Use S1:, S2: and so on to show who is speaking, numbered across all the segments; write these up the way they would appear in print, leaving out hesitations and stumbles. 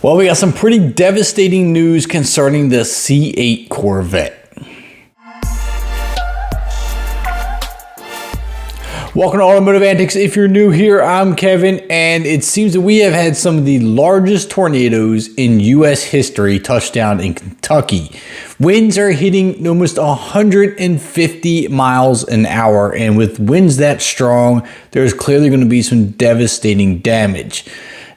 S1: Well, we got some pretty devastating news concerning the C8 Corvette. Welcome to Automotive Antics. If you're new here, I'm Kevin, and it seems that we have had some of the largest tornadoes in U.S. history touch down in Kentucky. Winds are hitting almost 150 miles an hour, and with winds that strong, there's clearly going to be some devastating damage.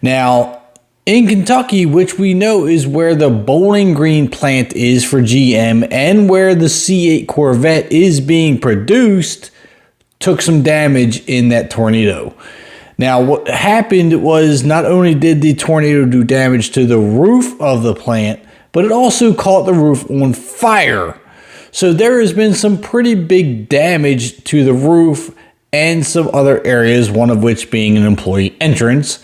S1: Now, in Kentucky, which we know is where the Bowling Green plant is for GM and where the C8 Corvette is being produced, took some damage in that tornado. Now, what happened was not only did the tornado do damage to the roof of the plant, but it also caught the roof on fire. So there has been some pretty big damage to the roof and some other areas, one of which being an employee entrance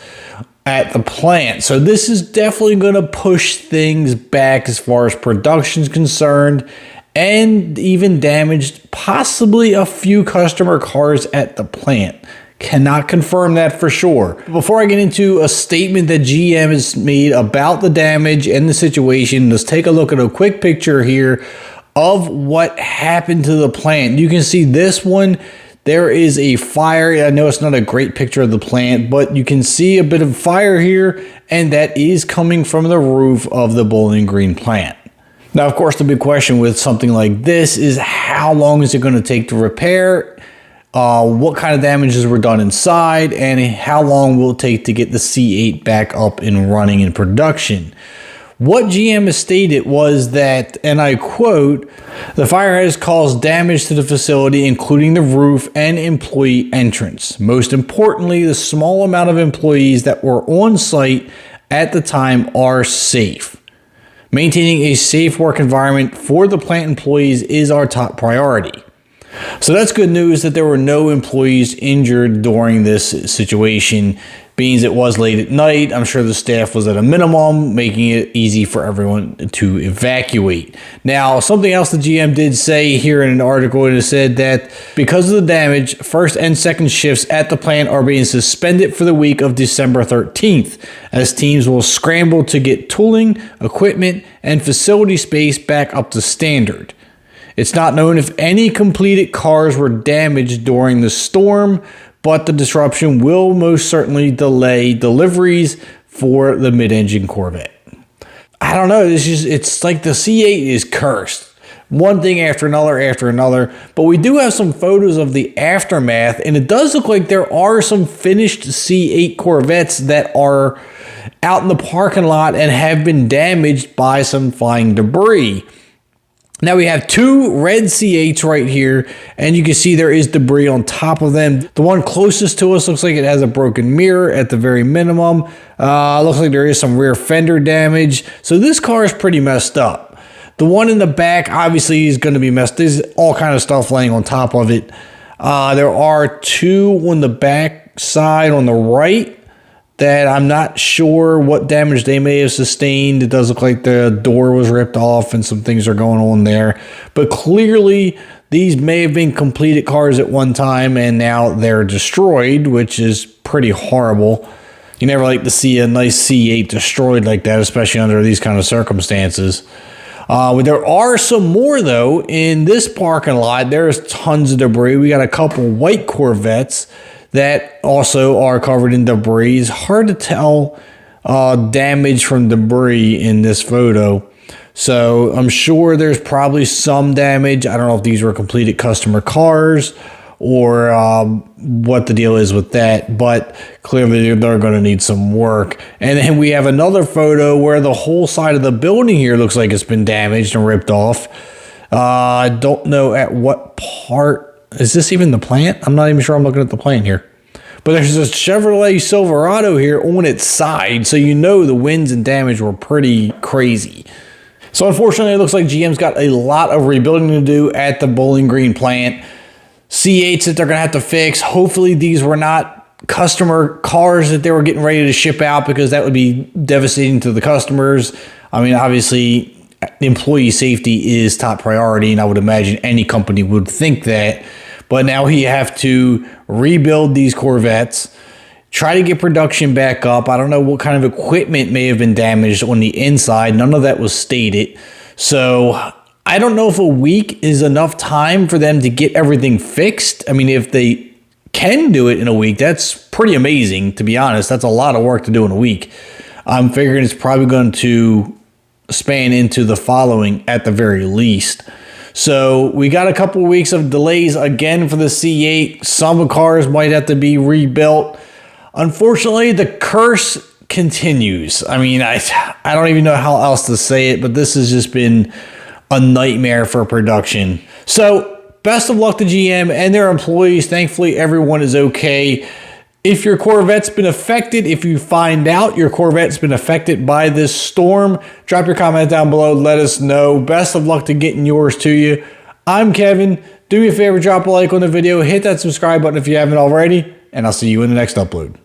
S1: at the plant. So this is definitely going to push things back as far as production is concerned, and even damaged possibly a few customer cars at the plant. Cannot confirm that for sure. Before I get into a statement that GM has made about the damage and the situation, let's take a look at a quick picture here of what happened to the plant. You can see this one. There is a fire. I know it's not a great picture of the plant, but you can see a bit of fire here, and that is coming from the roof of the Bowling Green plant. Now, of course, the big question with something like this is how long is it going to take to repair? What kind of damages were done inside, and how long will it take to get the C8 back up and running in production? What GM has stated was that, and I quote, "The fire has caused damage to the facility, including the roof and employee entrance. Most importantly, the small amount of employees that were on site at the time are safe. Maintaining a safe work environment for the plant employees is our top priority." So that's good news that there were no employees injured during this situation. Being it was late at night, I'm sure the staff was at a minimum, making it easy for everyone to evacuate. Now, something else the GM did say here in an article, it said that because of the damage, first and second shifts at the plant are being suspended for the week of December 13th, as teams will scramble to get tooling, equipment, and facility space back up to standard. It's not known if any completed cars were damaged during the storm, but the disruption will most certainly delay deliveries for the mid-engine Corvette. I don't know, it's like the C8 is cursed. One thing after another, but we do have some photos of the aftermath, and it does look like there are some finished C8 Corvettes that are out in the parking lot and have been damaged by some flying debris. Now we have two red C8s right here, and you can see there is debris on top of them. The one closest to us looks like it has a broken mirror at the very minimum. Looks like there is some rear fender damage. So this car is pretty messed up. The one in the back obviously is going to be messed. There's all kind of stuff laying on top of it. There are two on the back side on the right that I'm not sure what damage they may have sustained. It does look like the door was ripped off and some things are going on there. But clearly, these may have been completed cars at one time and now they're destroyed, which is pretty horrible. You never like to see a nice C8 destroyed like that, especially under these kind of circumstances. There are some more, though, in this parking lot. There's tons of debris. We got a couple white Corvettes that also are covered in debris. It's hard to tell damage from debris in this photo. So I'm sure there's probably some damage. I don't know if these were completed customer cars or what the deal is with that, but clearly they're going to need some work. And then we have another photo where the whole side of the building here looks like it's been damaged and ripped off. I don't know at what part. Is this even the plant? I'm not even sure I'm looking at the plant here. But there's a Chevrolet Silverado here on its side, so you know the winds and damage were pretty crazy. So unfortunately, it looks like GM's got a lot of rebuilding to do at the Bowling Green plant. C8s that they're going to have to fix. Hopefully these were not customer cars that they were getting ready to ship out, because that would be devastating to the customers. I mean, obviously, employee safety is top priority, and I would imagine any company would think that. But now you have to rebuild these Corvettes. try to get production back up. I don't know what kind of equipment may have been damaged on the inside. None of that was stated. So I don't know if a week is enough time for them to get everything fixed. I mean, if they can do it in a week, that's pretty amazing, to be honest. That's a lot of work to do in a week. I'm figuring it's probably going to span into the following at the very least. So we got a couple weeks of delays again for the C8. Some cars might have to be rebuilt. Unfortunately, the curse continues. I mean, I don't even know how else to say it, but this has just been a nightmare for production. So best of luck to GM and their employees. Thankfully, everyone is okay. If your Corvette's been affected, if you find out your Corvette's been affected by this storm, drop your comment down below. Let us know. Best of luck to getting yours to you. I'm Kevin. Do me a favor, drop a like on the video. Hit that subscribe button if you haven't already. And I'll see you in the next upload.